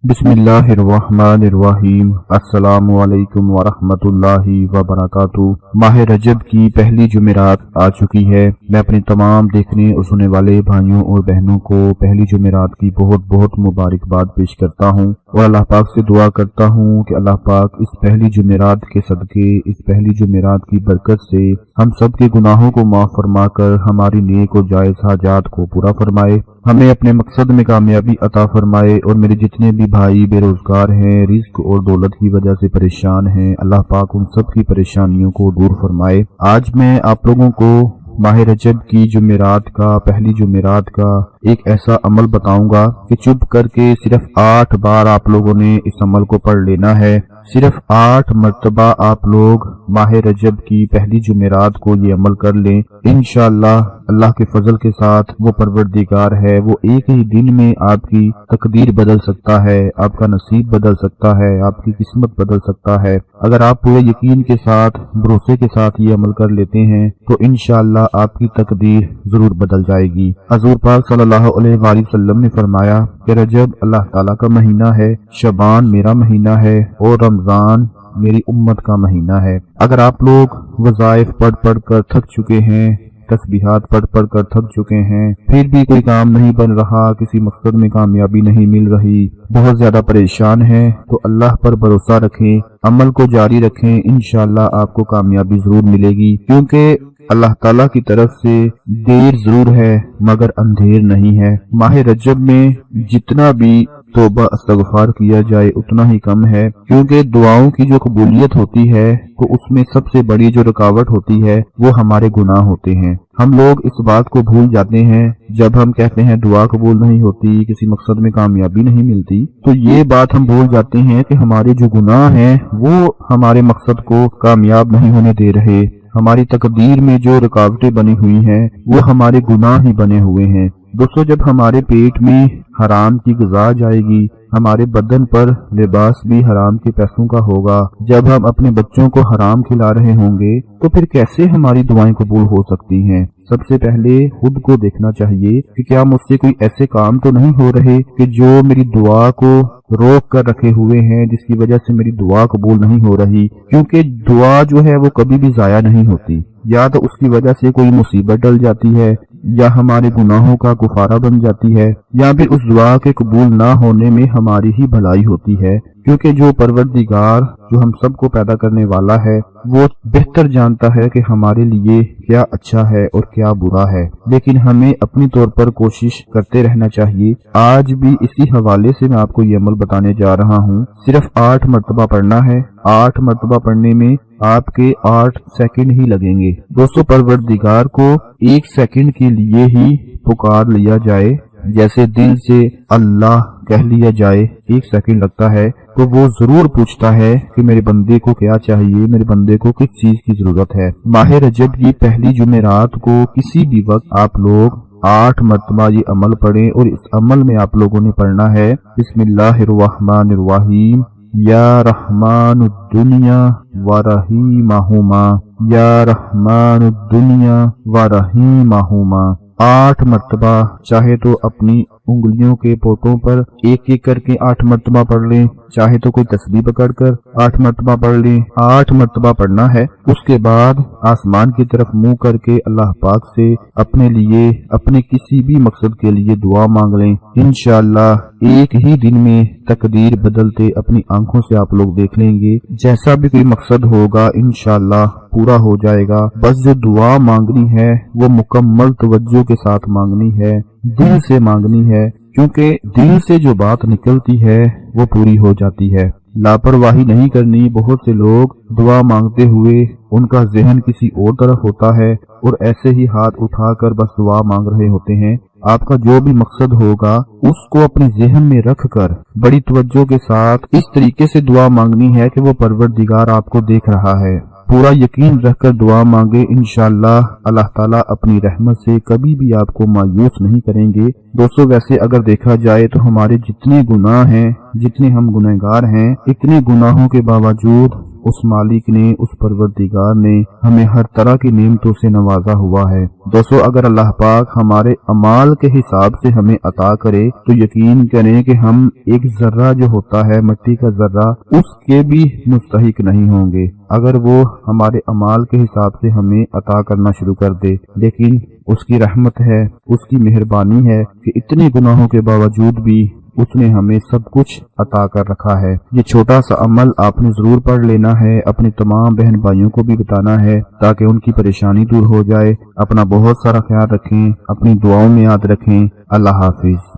बिस्मिल्लाहिर्रहमानिर्रहीम। अस्सलामु अलैकुम वरहमतुल्लाहि वबरकातुहू। माह रजब की पहली जुमेरात आ चुकी है। मैं अपने तमाम देखने और सुनने वाले भाइयों और बहनों को पहली जुमेरात की बहुत बहुत मुबारकबाद पेश करता हूँ और अल्लाह पाक से दुआ करता हूँ कि अल्लाह पाक इस पहली जुमेरात के सदके, इस पहली जुमेरात की बरकत से हम सब के गुनाहों को माफ फरमाकर हमारी नेक और जायज हाजात को पूरा फरमाए, हमें अपने मकसद में कामयाबी अता फरमाए। और मेरे जितने भी भाई बेरोजगार हैं, रिस्क और दौलत की वजह से परेशान हैं, अल्लाह पाक उन सब की परेशानियों को दूर फरमाए। आज मैं आप लोगों को माह रजब की जुमेरात का, पहली जुमेरात का एक ऐसा अमल बताऊंगा कि चुप करके सिर्फ 8 बार आप लोगों ने इस अमल को पढ़ लेना है। सिर्फ 8 मर्तबा आप लोग माह रजब की पहली जुमेरात को ये अमल कर लें। इंशाअल्लाह अल्लाह के फजल के साथ वो परवरदिगार है, वो एक ही दिन में आपकी तकदीर बदल सकता है, आपका नसीब बदल सकता है, आपकी किस्मत बदल सकता है। अगर आप पूरे यकीन के साथ, भरोसे के साथ ये अमल कर लेते हैं तो इंशाअल्लाह आपकी तकदीर जरूर बदल जाएगी। हजूर पाक सल्लल्लाहु अलैहि वसल्लम ने फरमाया कि रजब अल्लाह ताला का महीना है, शबान मेरा महीना है और रमजान मेरी उम्मत का महीना है। अगर आप लोग वज़ाइफ पढ़ पढ़ कर थक चुके हैं, तस्बीहात पढ़ पढ़ कर थक चुके हैं, फिर भी कोई काम नहीं बन रहा, किसी मकसद में कामयाबी नहीं मिल रही, बहुत ज्यादा परेशान हैं, तो अल्लाह पर भरोसा रखें, अमल को जारी रखें। इंशाअल्लाह आपको कामयाबी जरूर मिलेगी, क्योंकि अल्लाह ताला की तरफ से देर जरूर है मगर अंधेर नहीं है। माह रजब में जितना भी तौबा इस्तगफार किया जाए उतना ही कम है, क्योंकि दुआओं की जो कबूलियत होती है तो उसमें सबसे बड़ी जो रुकावट होती है वो हमारे गुनाह होते हैं। हम लोग इस बात को भूल जाते हैं जब हम कहते हैं दुआ कबूल नहीं होती, किसी मकसद में कामयाबी नहीं मिलती, तो ये बात हम भूल जाते हैं कि हमारे जो गुनाह हैं वो हमारे मकसद को कामयाब नहीं होने दे रहे। हमारी तकदीर में जो रुकावटें बनी हुई हैं वो हमारे गुनाह ही बने हुए हैं। दोस्तों, जब हमारे पेट में हराम की ग़िज़ा जाएगी, हमारे बदन पर लिबास भी हराम के पैसों का होगा, जब हम अपने बच्चों को हराम खिला रहे होंगे, तो फिर कैसे हमारी दुआएं कबूल हो सकती हैं। सबसे पहले खुद को देखना चाहिए कि क्या मुझसे कोई ऐसे काम तो नहीं हो रहे कि जो मेरी दुआ को रोक कर रखे हुए हैं, जिसकी वजह से मेरी दुआ कबूल नहीं हो रही। क्योंकि दुआ जो है वो कभी भी जाया नहीं होती, या तो उसकी वजह से कोई मुसीबत टल जाती है, या हमारे गुनाहों का गुफारा बन जाती है, या फिर उस दुआ के कबूल ना होने में हमारी ही भलाई होती है। क्योंकि जो परवरदिगार, जो हम सबको पैदा करने वाला है, वो बेहतर जानता है कि हमारे लिए क्या अच्छा है और क्या बुरा है। लेकिन हमें अपनी तौर पर कोशिश करते रहना चाहिए। आज भी इसी हवाले से मैं आपको ये अमल बताने जा रहा हूँ। सिर्फ 8 मर्तबा पढ़ना है। 8 मर्तबा पढ़ने में आपके 8 सेकंड ही लगेंगे। दोस्तों, परवरदिगार को 1 सेकंड के लिए ही पुकार लिया जाए, जैसे दिल से अल्लाह कह लिया जाए, 1 सेकंड लगता है, तो वो जरूर पूछता है कि मेरे बंदे को क्या चाहिए, मेरे बंदे को किस चीज की जरूरत है। माह रजब की पहली जुमेरात को किसी भी वक्त आप लोग 8 मर्तबा ये अमल पढ़ें, और इस अमल में आप लोगों ने पढ़ना है बिस्मिल्लाहिर्रहमानिर्रहीम, या रहमानुद्दुनिया व रहीमहुमा, या रहमानुद्दुनिया व रहीमहुमा। 8 मर्तबा चाहे तो अपनी उंगलियों के पोटों पर एक एक करके 8 मर्तबा पढ़ लें, चाहे तो कोई तस्बीह पकड़कर 8 मर्तबा पढ़ लें। 8 मर्तबा पढ़ना है। उसके बाद आसमान की तरफ मुंह करके अल्लाह पाक से अपने लिए, अपने किसी भी मकसद के लिए दुआ मांग लें। इंशाअल्लाह एक ही दिन में तकदीर बदलते अपनी आंखों से आप लोग देख लेंगे। जैसा भी कोई मकसद होगा इंशाअल्लाह पूरा हो जाएगा। बस जो दुआ मांगनी है वो मुकम्मल तवज्जो के साथ मांगनी है, दिल से मांगनी है, क्योंकि दिल से जो बात निकलती है वो पूरी हो जाती है। लापरवाही नहीं करनी। बहुत से लोग दुआ मांगते हुए उनका जहन किसी और तरफ होता है और ऐसे ही हाथ उठाकर बस दुआ मांग रहे होते हैं। आपका जो भी मकसद होगा उसको अपने जहन में रखकर बड़ी तवज्जो के साथ इस तरीके से दुआ मांगनी है कि वो परवरदिगार आपको देख रहा है। पूरा यकीन रखकर दुआ मांगे। इंशाअल्लाह अल्लाह ताला अपनी रहमत से कभी भी आपको मायूस नहीं करेंगे। दोस्तों, वैसे अगर देखा जाए तो हमारे जितने गुनाह हैं, जितने हम गुनहगार हैं, इतने गुनाहों के बावजूद उस मालिक ने, उस परवरदिगार ने हमें हर तरह की नेमतों से नवाजा हुआ है। दोस्तों, अगर अल्लाह पाक हमारे अमाल के हिसाब से हमें अता करे तो यकीन करें कि हम एक जर्रा जो होता है, मिट्टी का जर्रा, उसके भी मुस्तहिक नहीं होंगे अगर वो हमारे अमाल के हिसाब से हमें अता करना शुरू कर दे। लेकिन उसकी रहमत है, उसकी मेहरबानी है कि इतने गुनाहों के बावजूद भी उसने हमें सब कुछ अता कर रखा है। ये छोटा सा अमल आपने जरूर पढ़ लेना है, अपने तमाम बहन भाइयों को भी बताना है ताकि उनकी परेशानी दूर हो जाए। अपना बहुत सारा ख्याल रखें, अपनी दुआओं में याद रखें। अल्लाह हाफिज।